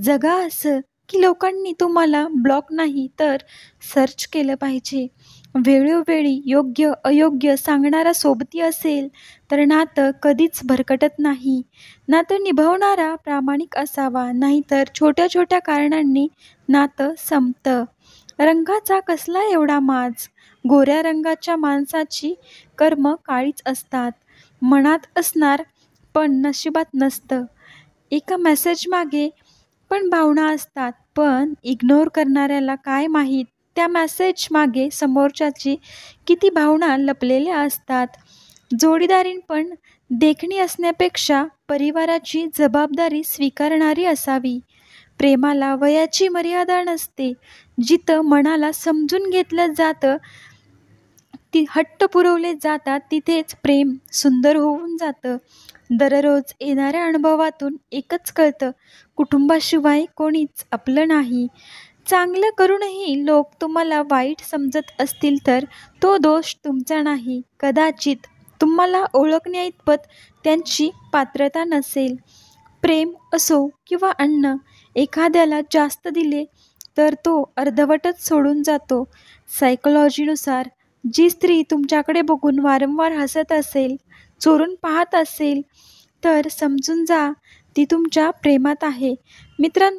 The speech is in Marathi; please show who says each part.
Speaker 1: जगा असं की लोकांनी तुम्हाला ब्लॉक नाही तर सर्च केलं पाहिजे. वेळोवेळी योग्य अयोग्य सांगणारा सोबती असेल तर नातं कधीच भरकटत नाही. नातं निभावणारा प्रामाणिक असावा, नाहीतर छोट्या छोट्या कारणांनी नातं संपतं. रंगाचा कसला एवढा माज? गोऱ्या रंगाच्या माणसाची कर्म काळीच असतात. मनात असणार पण नशिबात नसतं. एका मेसेज मागे पण भावना असतात, पण इग्नोर करणाऱ्याला काय माहीत त्या मेसेज मागे समोरच्याची किती भावना लपलेल्या असतात. जोडीदारीन पण देखणी असण्यापेक्षा परिवाराची जबाबदारी स्वीकारणारी असावी. प्रेमाला वयाची मर्यादा नसते. जिथं मनाला समजून घेतलं जातं, ती हट्ट पुरवले जातात, तिथेच प्रेम सुंदर होऊन जातं. दररोज येणाऱ्या अनुभवातून एकच कळतं, कुटुंबाशिवाय कोणीच आपलं नाही. चांगलं करूनही लोक तुम्हाला वाईट समजत असतील तर तो दोष तुमचा नाही. कदाचित तुम्हाला ओळखण्याइतपत त्यांची पात्रता नसेल. प्रेम असो किंवा अन्न, एखाद्याला जास्त दिले तर तो अर्धवटच सोडून जातो. सायकोलॉजीनुसार जी स्त्री तुमच्याकडे बघून वारंवार हसत असेल, चोरून पाहत असेल, तर समजून जा ती तुमच्या प्रेमात आहे. मित्रांनो,